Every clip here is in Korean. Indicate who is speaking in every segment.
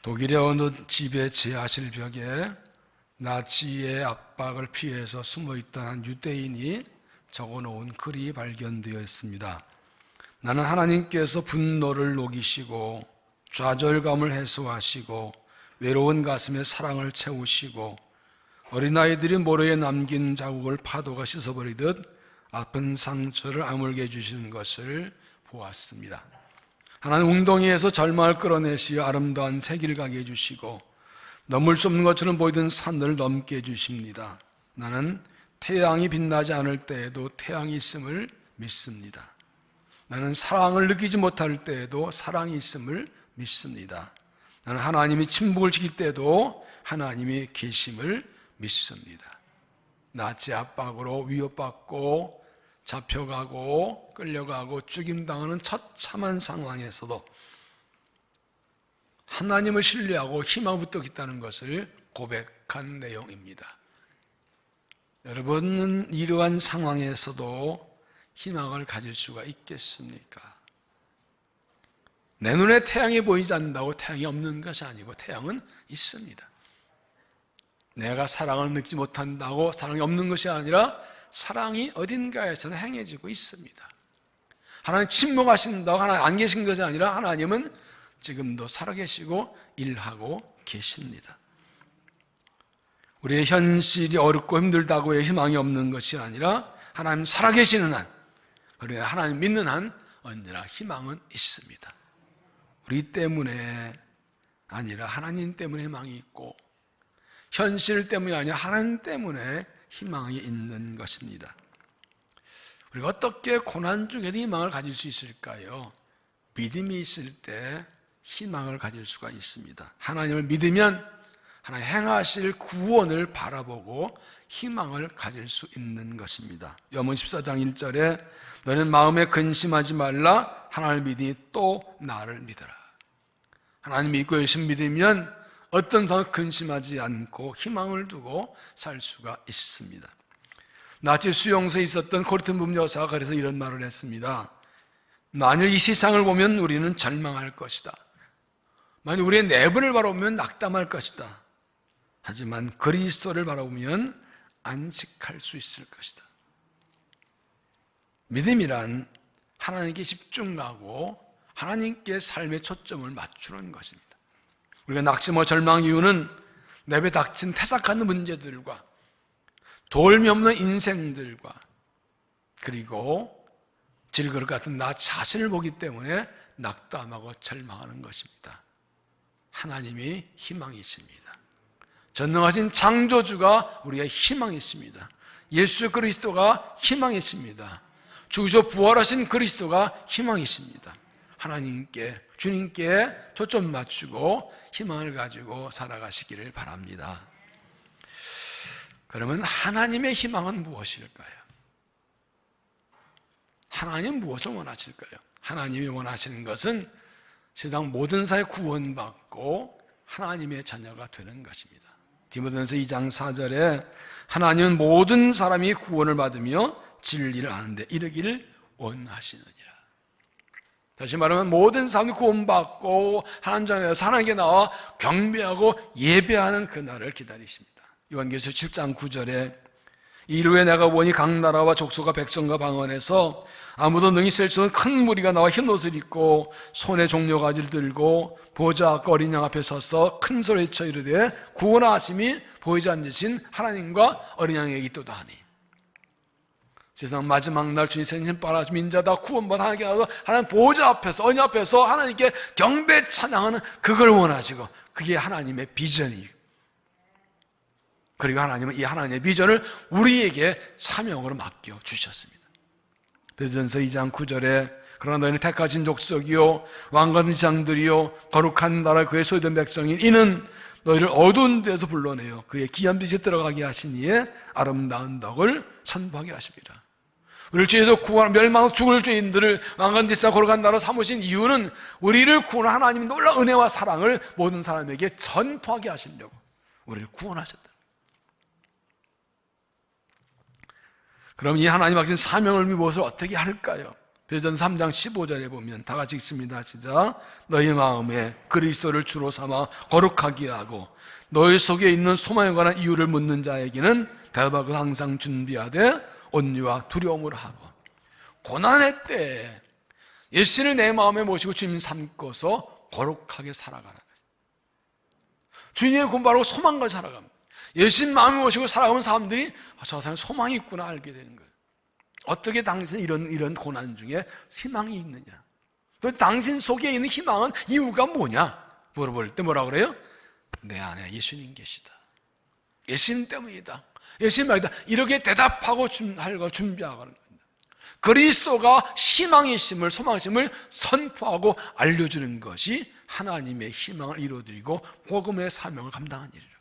Speaker 1: 독일의 어느 집의 지하실 벽에 나치의 압박을 피해서 숨어있던 한 유대인이 적어놓은 글이 발견되어 있습니다. 나는 하나님께서 분노를 녹이시고 좌절감을 해소하시고 외로운 가슴에 사랑을 채우시고 어린아이들이 모래에 남긴 자국을 파도가 씻어버리듯 아픈 상처를 아물게 해주시는 것을 보았습니다. 하나님 웅덩이에서 절망을 끌어내시어 아름다운 새길을 가게 해주시고 넘을 수 없는 것처럼 보이던 산을 넘게 해주십니다. 나는 태양이 빛나지 않을 때에도 태양이 있음을 믿습니다. 나는 사랑을 느끼지 못할 때에도 사랑이 있음을 믿습니다. 나는 하나님이 침묵을 지킬 때도 하나님이 계심을 믿습니다. 나치 압박으로 위협받고 잡혀가고 끌려가고 죽임당하는 처참한 상황에서도 하나님을 신뢰하고 희망을 붙들고 있다는 것을 고백한 내용입니다. 여러분은 이러한 상황에서도 희망을 가질 수가 있겠습니까? 내 눈에 태양이 보이지 않는다고 태양이 없는 것이 아니고 태양은 있습니다. 내가 사랑을 느끼지 못한다고 사랑이 없는 것이 아니라 사랑이 어딘가에서는 행해지고 있습니다. 하나님 침묵하신다고 하나님 안 계신 것이 아니라 하나님은 지금도 살아계시고 일하고 계십니다. 우리의 현실이 어렵고 힘들다고 해서 희망이 없는 것이 아니라 하나님 살아계시는 한, 그러나 하나님 믿는 한 언제나 희망은 있습니다. 우리 때문에 아니라 하나님 때문에 희망이 있고 현실 때문이 아니라 하나님 때문에 희망이 있는 것입니다. 우리가 어떻게 고난 중에도 희망을 가질 수 있을까요? 믿음이 있을 때 희망을 가질 수가 있습니다. 하나님을 믿으면 하나님 행하실 구원을 바라보고 희망을 가질 수 있는 것입니다. 욥기 14장 1절에 너는 마음에 근심하지 말라 하나님을 믿으니 또 나를 믿어라. 하나님 믿고 열심히 믿으면 어떤 상황 근심하지 않고 희망을 두고 살 수가 있습니다. 나치 수용소에 있었던 코르텐붐 여사가 그래서 이런 말을 했습니다. 만일 이 세상을 보면 우리는 절망할 것이다. 만일 우리의 내분을 바라보면 낙담할 것이다. 하지만 그리스도를 바라보면 안식할 수 있을 것이다. 믿음이란 하나님께 집중하고 하나님께 삶의 초점을 맞추는 것입니다. 우리가 낙심과 절망 이유는 내배 닥친 태삭하는 문제들과 도움이 없는 인생들과 그리고 질그릇 같은 나 자신을 보기 때문에 낙담하고 절망하는 것입니다. 하나님이 희망이십니다. 전능하신 창조주가 우리의 희망이십니다. 예수 그리스도가 희망이십니다. 죽으셔 부활하신 그리스도가 희망이십니다. 하나님께, 주님께 초점 맞추고 희망을 가지고 살아가시기를 바랍니다. 그러면 하나님의 희망은 무엇일까요? 하나님 무엇을 원하실까요? 하나님이 원하시는 것은 세상 모든 사람이 구원받고 하나님의 자녀가 되는 것입니다. 디모데전서 2장 4절에 하나님은 모든 사람이 구원을 받으며 진리를 아는데 이르기를 원하시느니라. 다시 말하면 모든 사람이 구원받고 하나님 자녀에서 하나님께 나와 경배하고 예배하는 그날을 기다리십니다. 요한계시록 7장 9절에 이후에 내가 보니 각 나라와 족속과 백성과 방언에서 아무도 능히 셀 수 없는 큰 무리가 나와 흰 옷을 입고 손에 종려가지를 들고 보좌 앞과 어린 양 앞에 서서 큰 소리 외쳐 이르되 구원하심이 보이지 않으신 하나님과 어린 양에게 있도다 하니. 세상 마지막 날 주님 생신 빨아주 민자다 구원받아 하나님께 나와서 하나님 보좌 앞에서 어린 양 앞에서 하나님께 경배 찬양하는 그걸 원하시고 그게 하나님의 비전이에요. 그리고 하나님은 이 하나님의 비전을 우리에게 사명으로 맡겨 주셨습니다. 베드로전서 2장 9절에 그러나 너희는 택하신 족속이요 왕같은 장들이요 거룩한 나라 그의 소유된 백성인 이는 너희를 어두운 데서 불러내어 그의 귀한 빛에 들어가게 하신 이의 아름다운 덕을 선포하게 하십니다. 우리를 죄에서 구원 멸망 죽을 죄인들을 왕같은 지사 거룩한 나라 삼으신 이유는 우리를 구원한 하나님의 놀라운 은혜와 사랑을 모든 사람에게 전포하게 하시려고 우리를 구원하셨다. 그럼 이 하나님 맡긴 사명을 무엇을 어떻게 할까요? 베드로전서 3장 15절에 보면 다 같이 읽습니다. 시작. 너희 마음에 그리스도를 주로 삼아 거룩하게 하고 너희 속에 있는 소망에 관한 이유를 묻는 자에게는 대답하고 항상 준비하되 온유와 두려움으로 하고. 고난의 때에 예수를 내 마음에 모시고 주님 삼고서 거룩하게 살아가는 거예요. 주님의 공부하고 소망과 살아갑니다. 예수님 마음에 모시고 살아가면 사람들이 저 사람에 소망이 있구나 알게 되는 거예요. 어떻게 당신은 이런 고난 중에 희망이 있느냐? 또 당신 속에 있는 희망은 이유가 뭐냐? 물어볼 때 뭐라 그래요? 내 안에 예수님 계시다. 예수님 때문이다. 예수님 말이다. 이렇게 대답하고 준비하고 하는 겁니다. 그리스도가 희망이심을, 소망이심을 선포하고 알려주는 것이 하나님의 희망을 이루어드리고 복음의 사명을 감당하는 일이에요.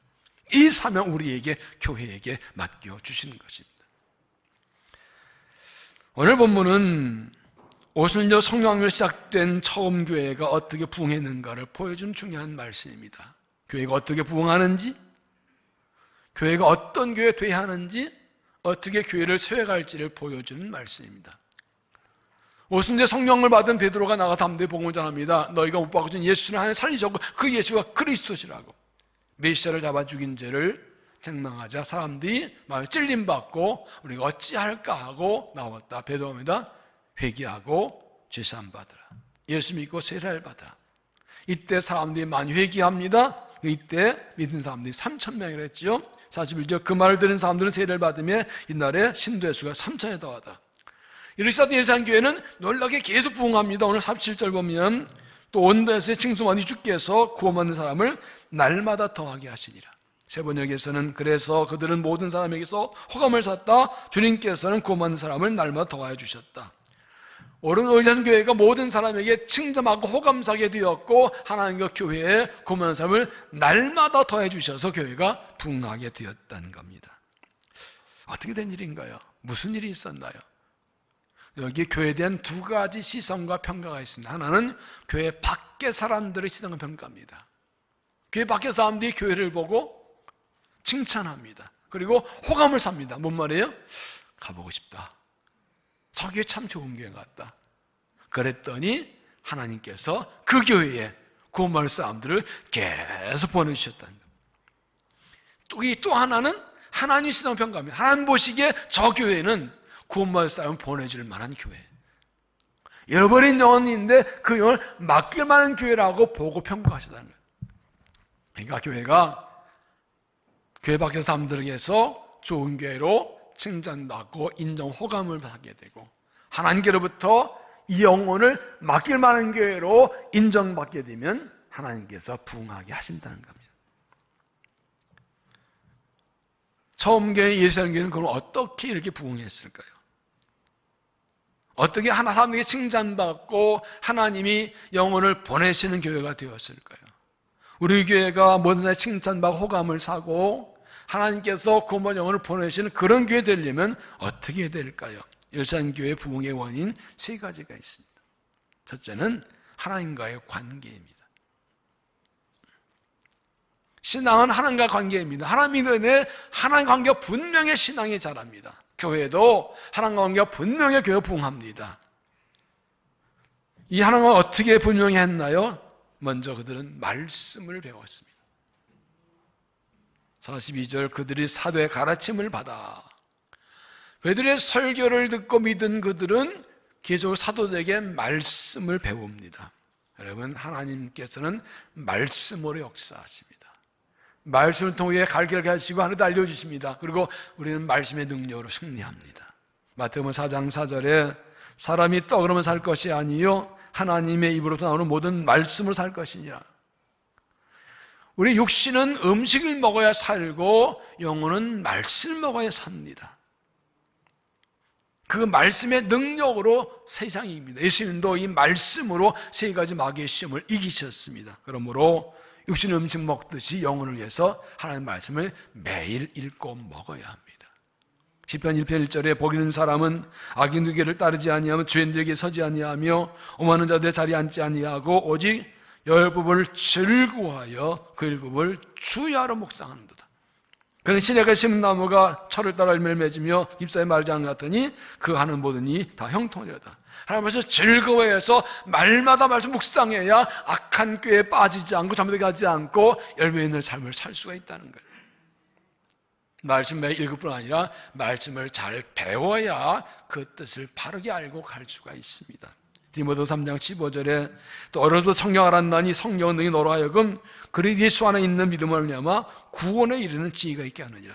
Speaker 1: 이 사명 우리에게, 교회에게 맡겨주시는 것입니다. 오늘 본문은 오순절 성령학교로 시작된 처음 교회가 어떻게 부흥했는가를 보여준 중요한 말씀입니다. 교회가 어떻게 부흥하는지, 교회가 어떤 교회에 돼야 하는지, 어떻게 교회를 세워갈지를 보여주는 말씀입니다. 오순절 성령을 받은 베드로가 나가 담대히 복음을 전합니다. 너희가 못 박아준 예수를 하나님 살리셨고 그 예수가 그리스도시라고. 메시아를 잡아 죽인 죄를 책망하자 사람들이 마음에 찔림받고 우리가 어찌할까 하고 나왔다. 베드로입니다. 회개하고 죄사함 받으라. 예수 믿고 세례를 받으라. 이때 사람들이 많이 회개합니다. 이때 믿은 사람들이 3,000명이라 했죠. 41절 그 말을 들은 사람들은 세례를 받으며 이날에 신도의 수가 3,000에 더하다. 이르시던 예산교회는 놀랍게 계속 부흥합니다. 오늘 47절 보면 또 온 데서의 칭송하니 주께서 구원받는 사람을 날마다 더하게 하시니라. 세 번역에서는 그래서 그들은 모든 사람에게서 호감을 샀다. 주님께서는 구원받는 사람을 날마다 더하여 주셨다. 오른 교회가 모든 사람에게 칭찬하고 호감사게 되었고 하나님과 교회에 구원받는 사람을 날마다 더해 주셔서 교회가 부흥하게 되었다는 겁니다. 어떻게 된 일인가요? 무슨 일이 있었나요? 여기 교회에 대한 두 가지 시선과 평가가 있습니다. 하나는 교회 밖의 사람들의 시선과 평가입니다. 교회 밖의 사람들이 교회를 보고 칭찬합니다. 그리고 호감을 삽니다. 뭔 말이에요? 가보고 싶다. 저게 참 좋은 교회 같다. 그랬더니 하나님께서 그 교회에 구원받을 사람들을 계속 보내주셨다는 거예요. 또 하나는 하나님 시선 평가입니다. 하나님 보시기에 저 교회는 구원받을 사람을 보내줄 만한 교회, 잃어버린 영혼인데 그 영혼을 맡길 만한 교회라고 보고 평가하셨다는 거예요. 그러니까 교회가 교회 밖의 사람들에게서 좋은 교회로 칭찬받고 인정 호감을 받게 되고 하나님께로부터 이 영혼을 맡길 만한 교회로 인정받게 되면 하나님께서 부흥하게 하신다는 겁니다. 처음 교회 예루살렘 교회는 그럼 어떻게 이렇게 부흥했을까요? 어떻게 사람에게 칭찬받고 하나님이 영혼을 보내시는 교회가 되었을까요? 우리 교회가 모든 날 칭찬받고 호감을 사고 하나님께서 구원받은 영혼을 보내시는 그런 교회 되려면 어떻게 될까요? 예루살렘 교회 부흥의 원인 세 가지가 있습니다. 첫째는 하나님과의 관계입니다. 신앙은 하나님과 관계입니다. 하나님 믿음에 하나님 관계가 분명히 신앙이 자랍니다. 교회도 하나님과 관계가 분명히 교회 부흥합니다. 이 하나님과 어떻게 분명히 했나요? 먼저 그들은 말씀을 배웠습니다. 42절 그들이 사도의 가르침을 받아 그들의 설교를 듣고 믿은 그들은 계속 사도들에게 말씀을 배웁니다. 여러분, 하나님께서는 말씀으로 역사하십니다. 말씀을 통해 갈 길을 가르치고 하나도 알려주십니다. 그리고 우리는 말씀의 능력으로 승리합니다. 마태복음 4장 4절에 사람이 떡으로만 살 것이 아니요 하나님의 입으로부터 나오는 모든 말씀으로 살 것이니라. 우리 육신은 음식을 먹어야 살고 영혼은 말씀을 먹어야 삽니다. 그 말씀의 능력으로 세상이 입니다. 예수님도 이 말씀으로 세 가지 마귀의 시험을 이기셨습니다. 그러므로 육신 음식 먹듯이 영혼을 위해서 하나님의 말씀을 매일 읽고 먹어야 합니다. 시편 1편 1절에 복 있는 사람은 악인 누계를 따르지 아니하며 죄인들에게 서지 아니하며 오만한 자들의 자리에 앉지 아니하고 오직 율법을 즐거워하여 그 율법을 주야로 묵상하는도다. 그는 시내가 심은 나무가 철을 따라 열매를 맺으며 잎사에 마르지 않은 것 같으니 그 하는 모든 이 다 형통하리로다. 하나님께서 즐거워해서 말마다 말씀 묵상해야 악한 꾀에 빠지지 않고 잠들게 않고 열매 있는 삶을 살 수가 있다는 거예요. 말씀 매일 읽을 뿐 아니라 말씀을 잘 배워야 그 뜻을 바르게 알고 갈 수가 있습니다. 디모데 3장 15절에 또 어려서부터 성령을 알았나니 성령은 너희 너로 하여금 그리 예수 안에 있는 믿음을 말미암아 구원에 이르는 지혜가 있게 하느니라.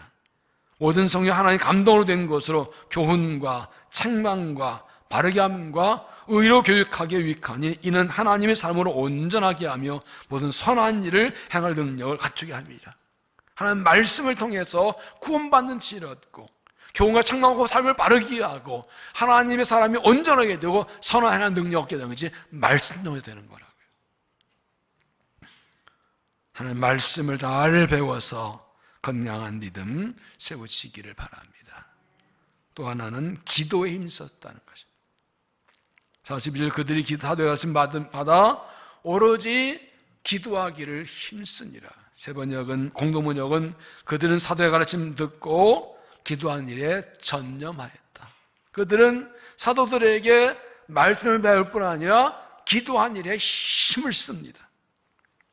Speaker 1: 모든 성령 하나님 감동으로 된 것으로 교훈과 책망과 바르게 함과 의로 교육하기에 유익하니 이는 하나님의 삶으로 온전하게 하며 모든 선한 일을 행할 능력을 갖추게 함이라. 하나님 말씀을 통해서 구원받는 지혜를 얻고 교훈과 책망하고 삶을 바르게 하고 하나님의 사람이 온전하게 되고 선한 능력 얻게 되는 것이 말씀으로 되는 거라고요. 하나님 말씀을 잘 배워서 건강한 믿음 세우시기를 바랍니다. 또 하나는 기도에 힘썼다는 것입니다. 42절 그들이 사도의 말씀 받아 오로지 기도하기를 힘쓰니라. 세 번역은 공동번역은 그들은 사도의 가르침 듣고 기도한 일에 전념하였다. 그들은 사도들에게 말씀을 배울 뿐 아니라 기도한 일에 힘을 씁니다.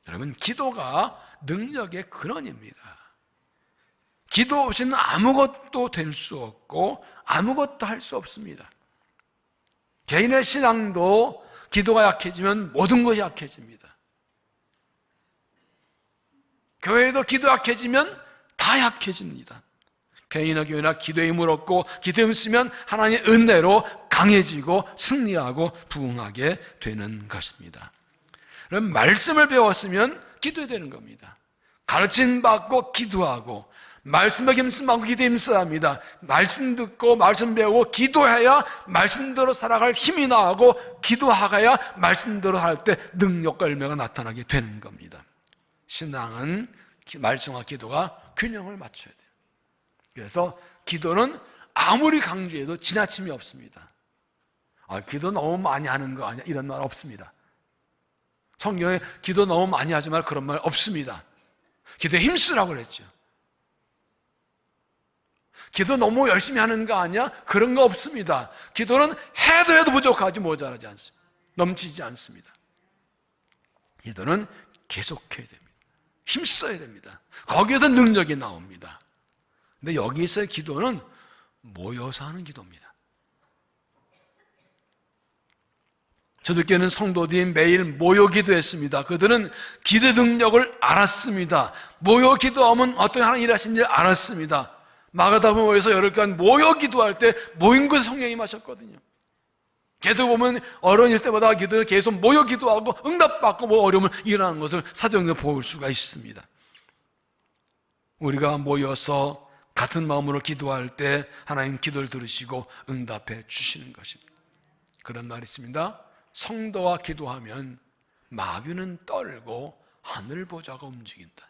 Speaker 1: 여러분, 기도가 능력의 근원입니다. 기도 없이는 아무것도 될 수 없고 아무것도 할 수 없습니다. 개인의 신앙도 기도가 약해지면 모든 것이 약해집니다. 교회도 기도 약해지면 다 약해집니다. 개인이나 교회나 기도의 힘을 얻고 기도의 힘을 쓰면 하나님의 은혜로 강해지고 승리하고 부흥하게 되는 것입니다. 그럼 말씀을 배웠으면 기도해야 되는 겁니다. 가르침 받고 기도하고 말씀에 힘쓰고 기도에 힘써야 합니다. 말씀 듣고 말씀 배우고 기도해야 말씀대로 살아갈 힘이 나고 기도하가야 말씀대로 할 때 능력과 열매가 나타나게 되는 겁니다. 신앙은 말씀과 기도가 균형을 맞춰야 돼요. 그래서 기도는 아무리 강조해도 지나침이 없습니다. 기도 너무 많이 하는 거 아니야? 이런 말 없습니다. 성경에 기도 너무 많이 하지 말 그런 말 없습니다. 기도에 힘쓰라고 그랬죠. 기도 너무 열심히 하는 거 아니야? 그런 거 없습니다. 기도는 해도 부족하지 모자라지 않습니다. 넘치지 않습니다. 기도는 계속해야 됩니다. 힘써야 됩니다. 거기에서 능력이 나옵니다. 근데 여기서의 기도는 모여서 하는 기도입니다. 초대교회는 성도들이 매일 모여 기도했습니다. 그들은 기도 능력을 알았습니다. 모여 기도하면 어떤 하나님 일하신지를 알았습니다. 마가다움에 모여서 열흘간 모여 기도할 때 모인 곳에 성령이 임하셨거든요. 계속 보면 어려운 일 때마다 기도는 계속 모여 기도하고 응답받고 어려움을 일어나는 것을 사도행전에 볼 수가 있습니다. 우리가 모여서 같은 마음으로 기도할 때 하나님 기도를 들으시고 응답해 주시는 것입니다. 그런 말이 있습니다. 성도와 기도하면 마귀는 떨고 하늘 보좌가 움직인다.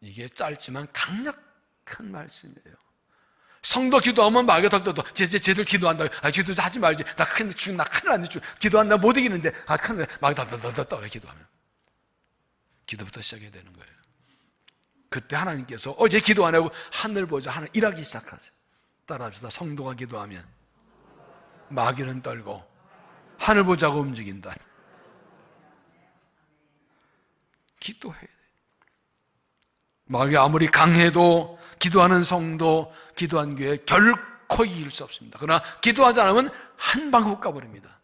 Speaker 1: 이게 짧지만 강력한 말씀이에요. 성도 기도하면 마귀가 떨고 쟤들 기도한다. 기도 하지 말지. 나 큰일 났네. 기도한다 못 이기는데. 큰일 마귀가 떨어 기도하면. 기도부터 시작해야 되는 거예요. 그때 하나님께서 어제 기도 안 하고 하늘 보자 하늘 일하기 시작하세요. 따라합시다. 성도가 기도하면 마귀는 떨고 하늘 보자가 움직인다. 기도해야 돼. 마귀가 아무리 강해도 기도하는 성도, 기도한 교회 결코 이길 수 없습니다. 그러나 기도하지 않으면 한 방 훅 가버립니다.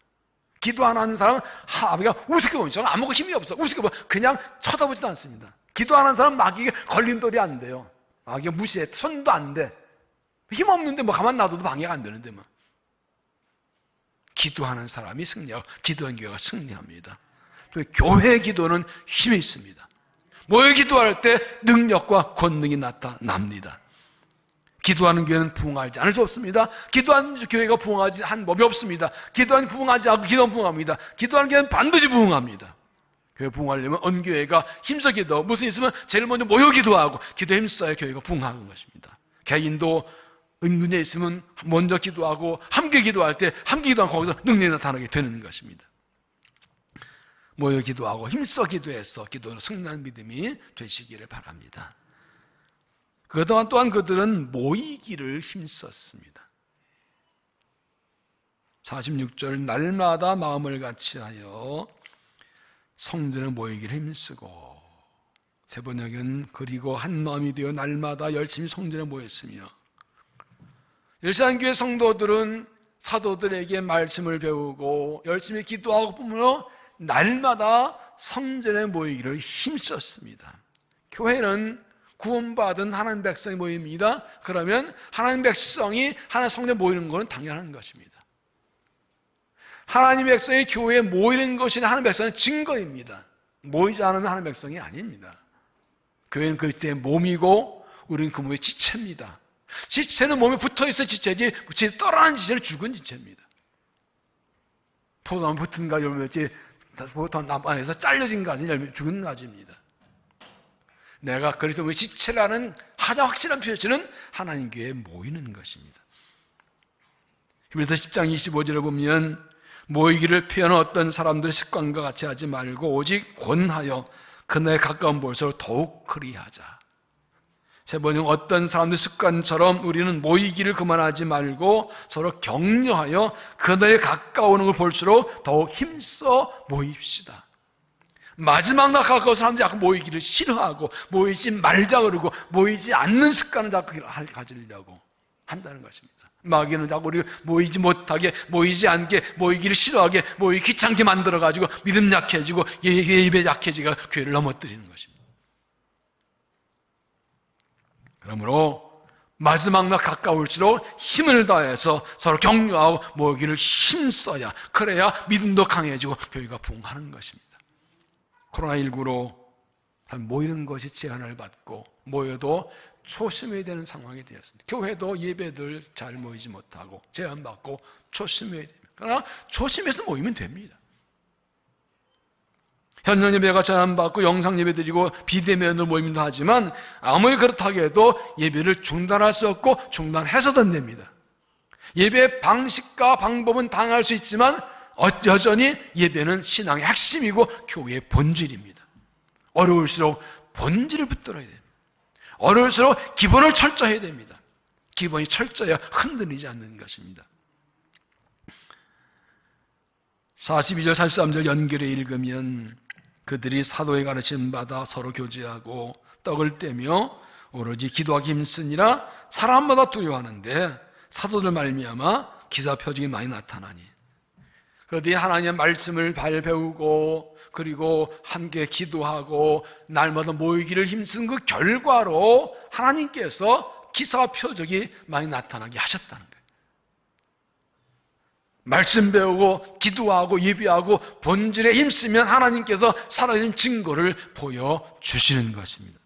Speaker 1: 기도 안 하는 사람은 마귀가 우습게 보죠. 아무것도 힘이 없어. 우습게 보 그냥 쳐다보지도 않습니다. 기도 안 하는 사람은 마귀가 걸림돌이 안 돼요. 마귀가 무시해. 손도 안 돼. 힘 없는데 가만 놔둬도 방해가 안 되는데 기도하는 사람이 승리하고 기도한 교회가 승리합니다. 교회 기도는 힘이 있습니다. 모여 기도할 때 능력과 권능이 나타납니다. 기도하는 교회는 부흥하지 않을 수 없습니다. 기도하는 교회가 부흥하지 한 법이 없습니다. 기도하는 부흥하지 않고 기도는 부흥합니다. 기도하는 교회는 반드시 부흥합니다. 교회 부흥하려면 언교회가 힘써 기도, 무슨 있으면 제일 먼저 모여 기도하고 기도에 힘써야 교회가 부흥하는 것입니다. 개인도 은근에 있으면 먼저 기도하고 함께 기도할 때 함께 기도하면 거기서 능력이 나타나게 되는 것입니다. 모여 기도하고 힘써 기도해서 기도로 승리하는 믿음이 되시기를 바랍니다. 그동안 또한 그들은 모이기를 힘썼습니다. 46절 날마다 마음을 같이하여 성전에 모이기를 힘쓰고, 세 번역은 그리고 한 마음이 되어 날마다 열심히 성전에 모였으며, 일산교회 성도들은 사도들에게 말씀을 배우고 열심히 기도하고 뿐만 날마다 성전에 모이기를 힘썼습니다. 교회는 구원받은 하나님 백성이 모입니다. 그러면 하나님 백성이 하나님 성전에 모이는 것은 당연한 것입니다. 하나님 백성이 교회에 모이는 것이 하나님 백성의 증거입니다. 모이지 않으면 하나님 백성이 아닙니다. 교회는 그리스도의 몸이고 우리는 그 몸의 지체입니다. 지체는 몸에 붙어있어 지체지, 떠나는 지체는 죽은 지체입니다. 포도나무 붙은 가지 열매였지, 포도나무 안에서 잘려진 가지 열매, 죽은 가지입니다. 내가 그리스도의 지체라는 가장 확실한 표시는 하나님 교회에 모이는 것입니다. 히브리서 10장 25절에 보면 모이기를 피하는 어떤 사람들의 습관과 같이 하지 말고 오직 권하여 그날에 가까운 볼수록 더욱 그리하자. 세 번은 어떤 사람들 습관처럼 우리는 모이기를 그만하지 말고 서로 격려하여 그날에 가까우는 걸 볼수록 더욱 힘써 모입시다. 마지막 날 가까운 사람들이 자꾸 모이기를 싫어하고 모이지 말자 그러고 모이지 않는 습관을 자꾸 가지려고 한다는 것입니다. 마귀는 자꾸 우리 모이지 못하게, 모이지 않게, 모이기를 싫어하게, 모이기 귀찮게 만들어가지고 믿음 약해지고 예배 약해지고 교회를 넘어뜨리는 것입니다. 그러므로 마지막 날 가까울수록 힘을 다해서 서로 격려하고 모이기를 힘써야, 그래야 믿음도 강해지고 교회가 부흥하는 것입니다. 코로나19로 모이는 것이 제한을 받고 모여도 초심해야 되는 상황이 되었습니다. 교회도 예배들 잘 모이지 못하고 제한받고 초심해야 됩니다. 그러나 초심해서 모이면 됩니다. 현장 예배가 제한받고 영상 예배 드리고 비대면으로 모임도 하지만 아무리 그렇다고 해도 예배를 중단할 수 없고 중단해서도 됩니다. 예배의 방식과 방법은 다양할 수 있지만 여전히 예배는 신앙의 핵심이고 교회의 본질입니다. 어려울수록 본질을 붙들어야 됩니다. 어려울수록 기본을 철저해야 됩니다. 기본이 철저해야 흔들리지 않는 것입니다. 42절 43절 연결해 읽으면 그들이 사도의 가르침 받아 서로 교제하고 떡을 떼며 오로지 기도하기 힘쓰니라 사람마다 두려워하는데 사도들 말미암아 기사 표적이 많이 나타나니, 그들이 하나님의 말씀을 잘 배우고 그리고 함께 기도하고 날마다 모이기를 힘쓴 그 결과로 하나님께서 기사와 표적이 많이 나타나게 하셨다는 거예요. 말씀 배우고 기도하고 예배하고 본질에 힘쓰면 하나님께서 살아계신 증거를 보여주시는 것입니다.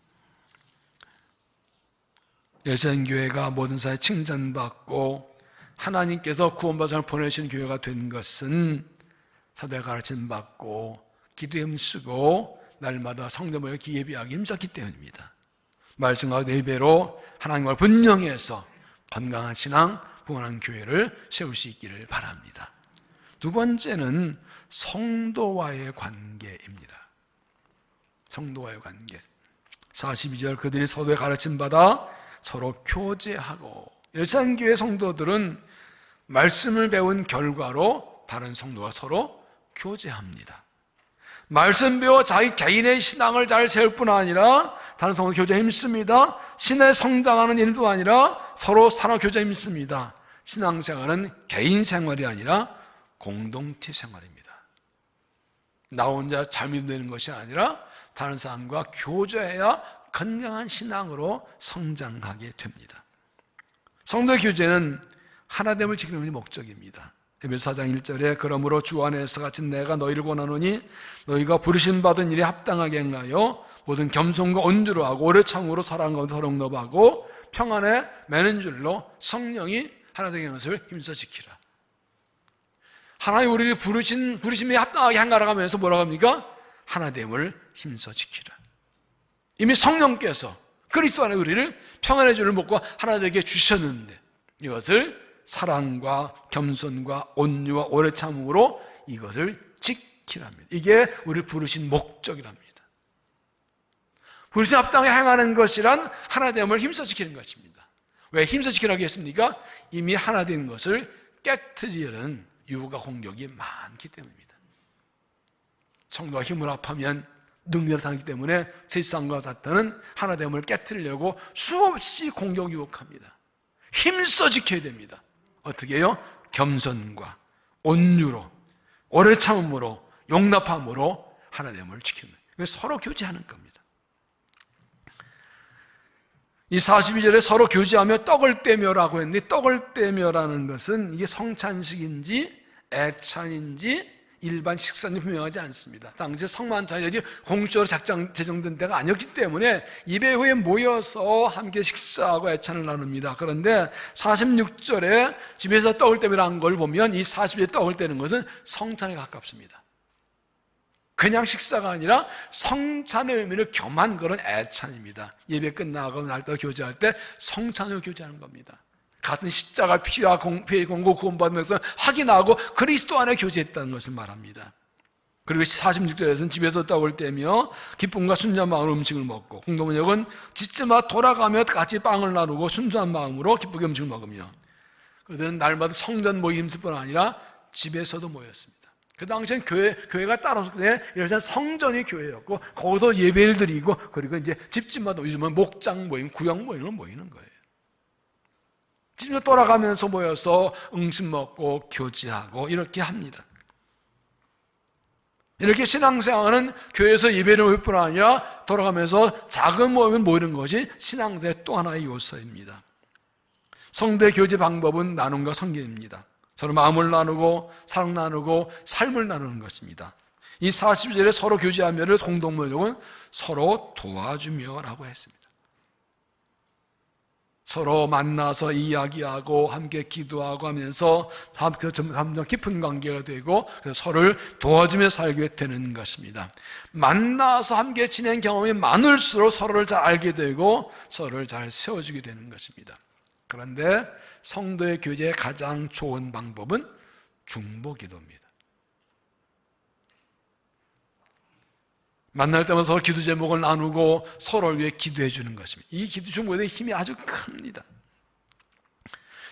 Speaker 1: 예수님교회가 모든 사회에 칭찬받고 하나님께서 구원받은 사람을 보내신 교회가 된 것은 사도의 가르침 받고 기도에 힘쓰고 날마다 성전 모여 예배하기 힘썼기 때문입니다. 말씀과 예배로 하나님과 분명해서 건강한 신앙, 부흥하는 교회를 세울 수 있기를 바랍니다. 두 번째는 성도와의 관계입니다. 성도와의 관계. 42절 그들이 서로의 가르침 받아 서로 교제하고, 일산교회 성도들은 말씀을 배운 결과로 다른 성도와 서로 교제합니다. 말씀 배워 자기 개인의 신앙을 잘 세울 뿐 아니라 다른 성도 교제에 힘씁니다. 신에 성장하는 일도 아니라 서로 사랑 교제에 힘씁니다. 신앙생활은 개인 생활이 아니라 공동체 생활입니다. 나 혼자 잘 믿는 것이 아니라 다른 사람과 교제해야 건강한 신앙으로 성장하게 됩니다. 성도 교제는 하나됨을 지키는 것이 목적입니다. 에베소 4장 1절에 그러므로 주 안에서 같이 내가 너희를 권하노니 너희가 부르심 받은 일에 합당하게 행하여 모든 겸손과 온주로 하고 오래 참으로 사랑과 서로 응답하고 평안에 매는 줄로 성령이 하나 되게 하는 것을 힘써 지키라. 하나님 우리를 부르심에 합당하게 행하라 하면서 뭐라고 합니까? 하나됨을 힘써 지키라. 이미 성령께서 그리스도 안에 우리를 평안의 줄을 먹고 하나 되게 주셨는데 이것을 사랑과 겸손과 온유와 오래 참음으로 이것을 지키랍니다. 이게 우리를 부르신 목적이랍니다. 부르신 합당에 행하는 것이란 하나됨을 힘써 지키는 것입니다. 왜 힘써 지키라고 했습니까? 이미 하나 된 것을 깨트리려는 유혹과 공격이 많기 때문입니다. 성도가 힘을 합하면 능력을 나타나기 때문에 세상과 사탄은 하나됨을 깨트리려고 수없이 공격 유혹합니다. 힘써 지켜야 됩니다. 어떻게 해요? 겸손과 온유로, 오래 참음으로, 용납함으로 하나됨을 지키는 거예요. 서로 교제하는 겁니다. 이 42절에 서로 교제하며 떡을 떼며라고 했는데, 떡을 떼며라는 것은 이게 성찬식인지 애찬인지 일반 식사인지 분명하지 않습니다. 당시 성만찬이 공식적으로 제정된 때가 아니었기 때문에 예배 후에 모여서 함께 식사하고 애찬을 나눕니다. 그런데 46절에 집에서 떡을 떼며라는 걸 보면 이 40절에 떡을 떼는 것은 성찬에 가깝습니다. 그냥 식사가 아니라 성찬의 의미를 겸한 그런 애찬입니다. 예배 끝나고 날짜 교제할 때 성찬을 교제하는 겁니다. 같은 십자가 피와 피의 공고 구원받는 것을 확인하고 그리스도 안에 교제했다는 것을 말합니다. 그리고 46절에서는 집에서 떡을 떼며 기쁨과 순수한 마음으로 음식을 먹고, 공동번역은 집집마다 돌아가며 같이 빵을 나누고 순수한 마음으로 기쁘게 음식을 먹으며, 그들은 날마다 성전 모임일 뿐 아니라 집에서도 모였습니다. 그 당시엔 교회가 따로 이래서 성전이 교회였고 거기서 예배를 드리고, 그리고 이제 집집마다 요즘은 목장 모임, 구역 모임을 모이는 거예요. 집에 돌아가면서 모여서 음식 먹고 교제하고 이렇게 합니다. 이렇게 신앙생활은 교회에서 예배를 모일 뿐 아니라 돌아가면서 작은 모임을 모이는 것이 신앙생활의 또 하나의 요소입니다. 성도의 교제 방법은 나눔과 성결입니다. 서로 마음을 나누고 사랑 나누고 삶을 나누는 것입니다. 이 40절에 서로 교제하며를 공동번역은 서로 도와주며라고 했습니다. 서로 만나서 이야기하고 함께 기도하고 하면서 점점 깊은 관계가 되고, 그래서 서로를 도와주며 살게 되는 것입니다. 만나서 함께 지낸 경험이 많을수록 서로를 잘 알게 되고 서로를 잘 세워주게 되는 것입니다. 그런데 성도의 교제의 가장 좋은 방법은 중보기도입니다. 만날 때마다 서로 기도 제목을 나누고 서로를 위해 기도해 주는 것입니다. 이 기도 중보기도의 힘이 아주 큽니다.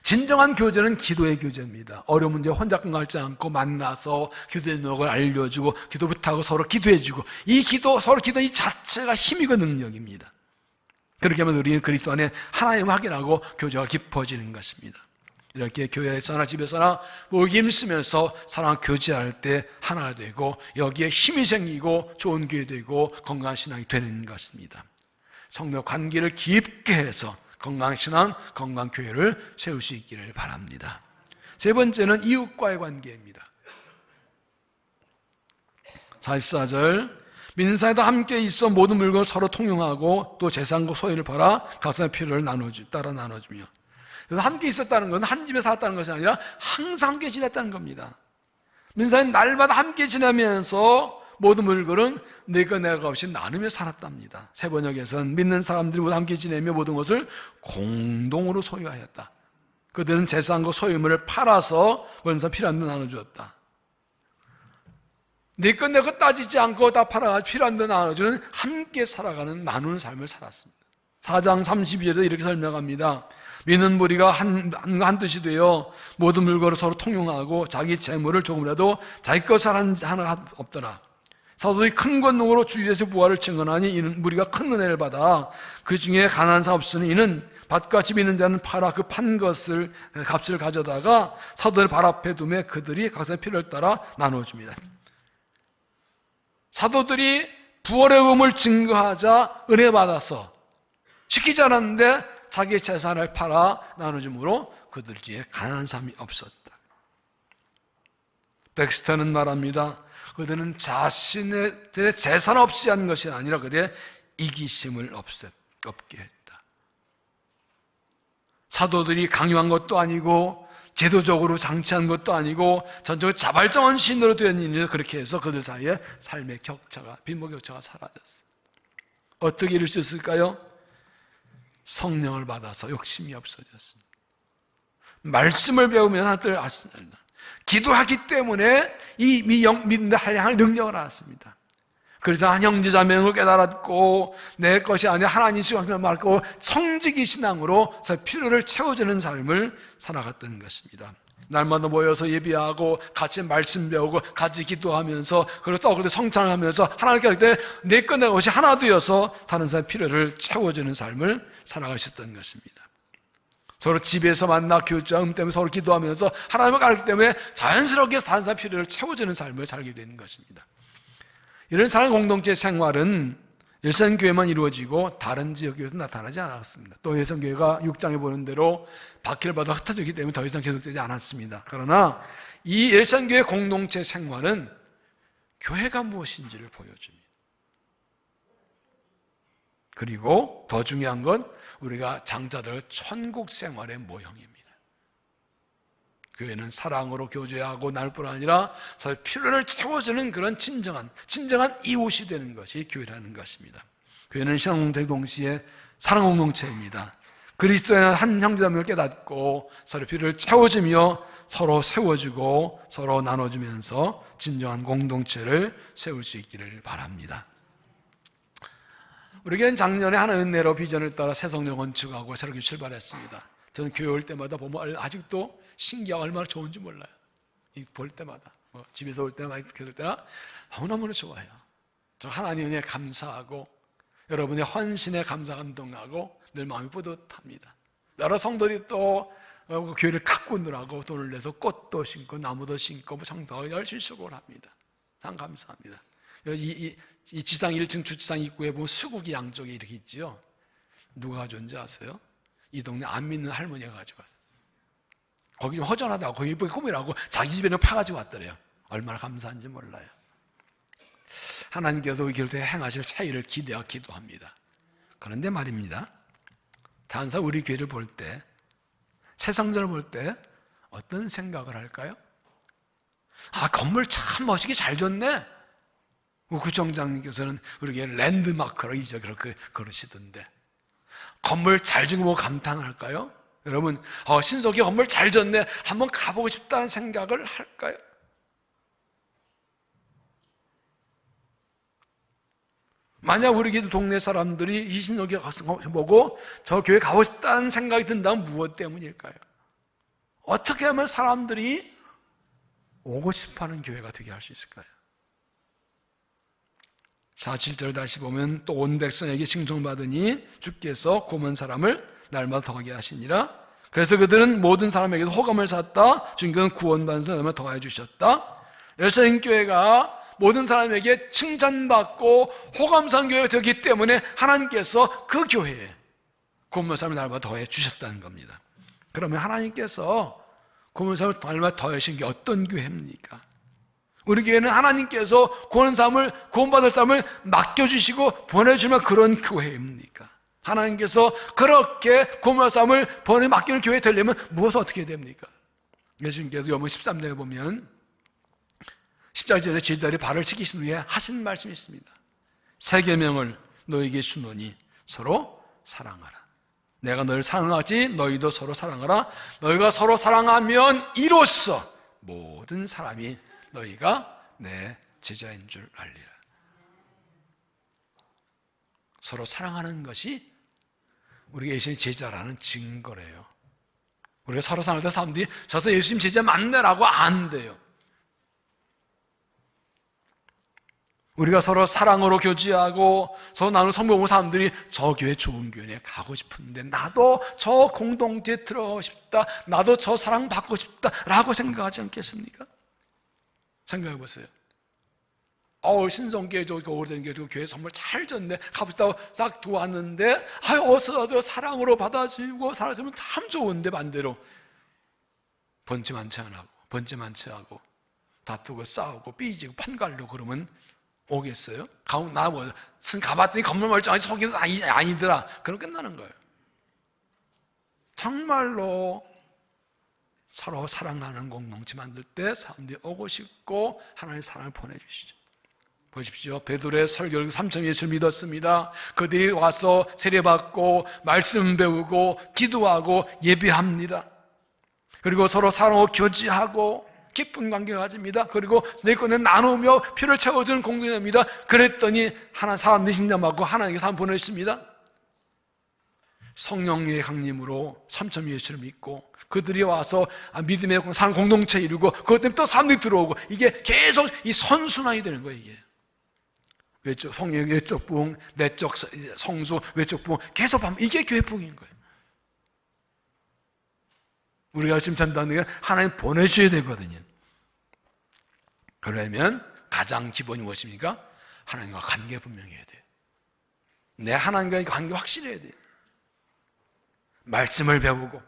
Speaker 1: 진정한 교제는 기도의 교제입니다. 어려운 문제 혼자 끝나지 않고 만나서 기도 제목을 알려주고 기도 부탁하고 서로 기도해 주고, 이 기도, 서로 기도 이 자체가 힘이고 능력입니다. 그렇게 하면 우리는 그리스도 안에 하나님을 확인하고 교제가 깊어지는 것입니다. 이렇게 교회에서나 집에서나 모이기 힘쓰면서 사랑 교제할 때 하나가 되고, 여기에 힘이 생기고 좋은 교회 되고 건강한 신앙이 되는 것입니다. 성도 관계를 깊게 해서 건강한 신앙, 건강한 교회를 세울 수 있기를 바랍니다. 세 번째는 이웃과의 관계입니다. 44절, 믿는 사이다 함께 있어 모든 물건을 서로 통용하고 또 재산과 소유를 팔아 각자의 필요를 따라 나눠주며. 그래서 함께 있었다는 것은 한 집에 살았다는 것이 아니라 항상 함께 지냈다는 겁니다. 믿는 사이는 날마다 함께 지내면서 모든 물건은 내가 내가 없이 나누며 살았답니다. 세 번역에서는 믿는 사람들이 모두 함께 지내며 모든 것을 공동으로 소유하였다. 그들은 재산과 소유물을 팔아서 모든 사람 필요한 데 나눠주었다. 내 것 내 것 따지지 않고 다 팔아가지고 필요한 데 나눠주는 함께 살아가는 나누는 삶을 살았습니다. 4장 32절에서 이렇게 설명합니다. 믿는 무리가 한 뜻이 되어 모든 물건을 서로 통용하고 자기 재물을 조금이라도 자기 것을 하나 없더라. 사도들이 큰 권능으로 주 예수 부활을 증언하니 이는 무리가 큰 은혜를 받아 그 중에 가난한 자 없으니 이는 밭과 집 있는 자는 팔아 그 판 것을 값을 가져다가 사도들 발 앞에 두매 그들이 각자의 필요를 따라 나눠줍니다. 사도들이 부활의 음을 증거하자 은혜 받아서 지키지 않았는데 자기의 재산을 팔아 나눠줌으로 그들에게 가난한 사람이 없었다. 백스터는 말합니다. 그들은 자신의 재산 없이 한 것이 아니라 그들의 이기심을 없게 했다. 사도들이 강요한 것도 아니고 제도적으로 장치한 것도 아니고 전적으로 자발적인 신으로 되어 있는 일을 그렇게 해서 그들 사이에 삶의 격차가, 빈모 격차가 사라졌어요. 어떻게 이룰 수 있을까요? 성령을 받아서 욕심이 없어졌습니다. 말씀을 배우면 하나님을 아십니다. 기도하기 때문에 이 믿는데 한량의 능력을 알았습니다. 그래서 한 형제자매를 깨달았고 내 것이 아니라 하나님 시간을 말고 성직이 신앙으로 필요를 채워주는 삶을 살아갔던 것입니다. 날마다 모여서 예배하고 같이 말씀 배우고 같이 기도하면서 그리고 또 성찬을 하면서 하나님께 할 때 내 끝내 것이 하나 되어서 다른 사람의 필요를 채워주는 삶을 살아가셨던 것입니다. 서로 집에서 만나 교제하기 때문에 서로 기도하면서 하나님을 가르치기 때문에 자연스럽게 다른 사람의 필요를 채워주는 삶을 살게 되는 것입니다. 이런 사랑 공동체 생활은 일산교회만 이루어지고 다른 지역교회에서 나타나지 않았습니다. 또 일산교회가 6장에 보는 대로 박해를 받아 흩어졌기 때문에 더 이상 계속되지 않았습니다. 그러나 이 일산교회 공동체 생활은 교회가 무엇인지를 보여줍니다. 그리고 더 중요한 건 우리가 장자들 천국 생활의 모형입니다. 교회는 사랑으로 교제하고 나눌 뿐 아니라 서로 필요를 채워주는 그런 진정한 이웃이 되는 것이 교회라는 것입니다. 교회는 신앙공동체 동시에 사랑공동체입니다. 그리스도에는 한 형제됨을 깨닫고 서로 필요를 채워주며 서로 세워주고 서로 나눠주면서 진정한 공동체를 세울 수 있기를 바랍니다. 우리 교회는 작년에 하나의 은혜로 비전을 따라 새 성전 건축하고 새롭게 출발했습니다. 저는 교회 올 때마다 보면 아직도 신기하고 얼마나 좋은지 몰라요. 볼 때마다 집에서 올 때나 올 때나 너무너무 좋아요. 저 하나님 은혜에 감사하고 여러분의 헌신에 감사 감동하고 늘 마음이 뿌듯합니다. 여러 성도들이 또 교회를 가꾸느라고 돈을 내서 꽃도 심고 나무도 심고 청소하고 열심히 수고를 합니다. 참 감사합니다. 이 지상 1층 주차장 입구에 보면 수국이 양쪽에 이렇게 있지요. 누가 가져온지 아세요? 이 동네 안 믿는 할머니가 가지고 왔어요. 거기 좀 허전하다고 거기 이쁘게 꾸미라고 자기 집에는 파가지고 왔더래요. 얼마나 감사한지 몰라요. 하나님께서 우리 교회에 행하실 차이를 기대하고 기도합니다. 그런데 말입니다, 다른 사람 우리 교회를 볼 때, 새 성전을 볼 때 어떤 생각을 할까요? 건물 참 멋지게 잘 졌네. 구청장님께서는 우리 교회 랜드마크로 그렇게 그러시던데, 건물 잘 지은 거 보고 감탄할까요? 여러분, 신석이 건물 잘 졌네, 한번 가보고 싶다는 생각을 할까요? 만약 우리 교회 동네 사람들이 이 신석이 보고 저 교회 가고 싶다는 생각이 든다면 무엇 때문일까요? 어떻게 하면 사람들이 오고 싶어하는 교회가 되게 할 수 있을까요? 4.7절 다시 보면 또 온 백성에게 칭송받으니 주께서 구원 사람을 날마다 더하게 하시니라. 그래서 그들은 모든 사람에게도 호감을 샀다. 주님께서는 구원받은 사람을 더하여 주셨다. 열사인교회가 모든 사람에게 칭찬받고 호감산 교회가 되었기 때문에 하나님께서 그 교회에 구원받은 사람을 날마다 더해 주셨다는 겁니다. 그러면 하나님께서 구원받은 사람을 날마다 더하신 게 어떤 교회입니까? 우리 교회는 하나님께서 구원받을 사람을 맡겨주시고 보내주시면 그런 교회입니까? 하나님께서 그렇게 구원받을 사람을 맡기는 교회 되려면 무엇을 어떻게 해야 됩니까? 예수님께서 요한 13장에 보면 십자가 전에 제자들이 발을 씻기신 후에 하신 말씀이 있습니다. 새 계명을 너에게 주노니 서로 사랑하라. 내가 너를 사랑하지 너희도 서로 사랑하라. 너희가 서로 사랑하면 이로써 모든 사람이 너희가 내 제자인 줄 알리라. 서로 사랑하는 것이 우리가 예수님 제자라는 증거래요. 우리가 서로 사랑할 때 사람들이 저도 예수님 제자 맞네라고 안 돼요. 우리가 서로 사랑으로 교제하고 서로 나누는 성공하는 사람들이 저 교회 좋은 교회에 가고 싶은데 나도 저 공동체에 들어가고 싶다, 나도 저 사랑 받고 싶다 라고 생각하지 않겠습니까? 생각해 보세요. 신성교회 저 오래된 교회 교회 정말 잘 졌네, 가고 싶다고 싹 두고 왔는데 어서라도 사랑으로 받아주고 살았으면 참 좋은데 반대로 번지만치 하고 다투고 싸우고 삐지고 판갈로 그러면 오겠어요? 가봤더니 건물 멀쩡하지 속에서 아니더라. 그럼 끝나는 거예요. 정말로 서로 사랑하는 공동체 만들 때 사람들이 오고 싶고 하나님의 사랑을 보내주시죠. 보십시오. 베드로의 설교를 3천 예수를 믿었습니다. 그들이 와서 세례받고 말씀 배우고 기도하고 예배합니다. 그리고 서로 사랑하고 교제하고 깊은 관계를 가집니다. 그리고 내 것을 나누며 필요를 채워주는 공동체입니다. 그랬더니 사람들이 신념하고 하나님께 사람 보내십니다. 성령의 강림으로 3천 예수를 믿고 그들이 와서 믿음의 산 공동체 이루고 그것 때문에 또 사람들이 들어오고 이게 계속 이 선순환이 되는 거예요. 이게 외적 성령, 외적 부흥, 내적 성수, 외적 부흥 계속 하면 이게 교회 부흥인 거예요. 우리가 열심히 전도하는 게 하나님 보내셔야 되거든요. 그러면 가장 기본이 무엇입니까? 하나님과 관계 분명해야 돼요. 내 하나님과의 관계 확실해야 돼요. 말씀을 배우고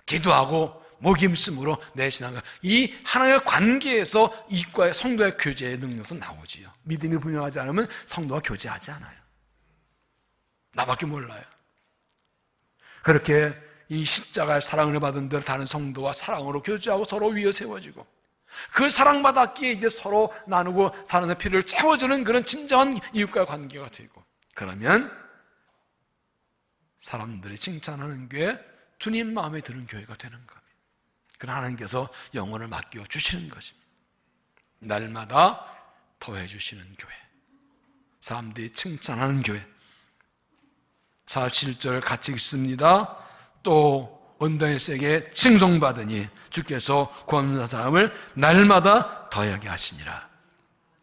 Speaker 1: 기도하고 목임씀으로 내 신앙과 이 하나님의 관계에서 이과의 성도의 교제의 능력도 나오지요. 믿음이 분명하지 않으면 성도와 교제하지 않아요. 나밖에 몰라요. 그렇게 이 십자가의 사랑을 받은 대로 다른 성도와 사랑으로 교제하고 서로 위에 세워지고 그 사랑받았기에 이제 서로 나누고 사랑의 필요를 채워주는 그런 진정한 이웃과의 관계가 되고 그러면 사람들이 칭찬하는 교회, 주님 마음에 드는 교회가 되는 겁니다. 그러나 하나님께서 영혼을 맡겨 주시는 것입니다. 날마다 더해 주시는 교회, 사람들이 칭찬하는 교회. 47절 같이 읽습니다. 또 온당에서에게 칭송받으니 주께서 구원받는 사람을 날마다 더하게 하시니라.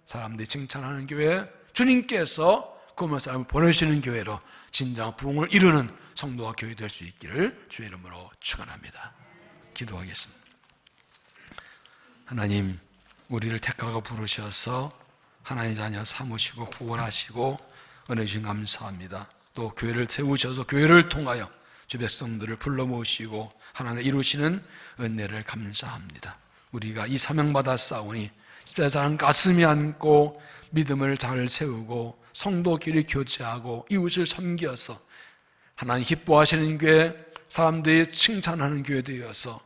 Speaker 1: 사람들이 칭찬하는 교회, 주님께서 구원받는 사람을 보내시는 교회로 진정한 부흥을 이루는 성도와 교회 될 수 있기를 주의 이름으로 축원합니다. 기도하겠습니다. 하나님, 우리를 택하고 부르셔서 하나님의 자녀 삼으시고 구원하시고 은혜 주신 감사합니다. 또 교회를 세우셔서 교회를 통하여 주 백성들을 불러 모으시고 하나님 이루시는 은혜를 감사합니다. 우리가 이 사명받아 싸우니 십자가는 가슴이 안고 믿음을 잘 세우고 성도끼리 교제하고 이웃을 섬겨서 하나님 기뻐하시는 교회, 사람들이 칭찬하는 교회 되어서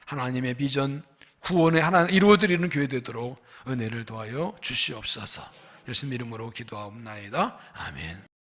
Speaker 1: 하나님의 비전, 구원의 하나님 이루어드리는 교회 되도록 은혜를 도하여 주시옵소서. 예수님 이름으로 기도하옵나이다. 아멘.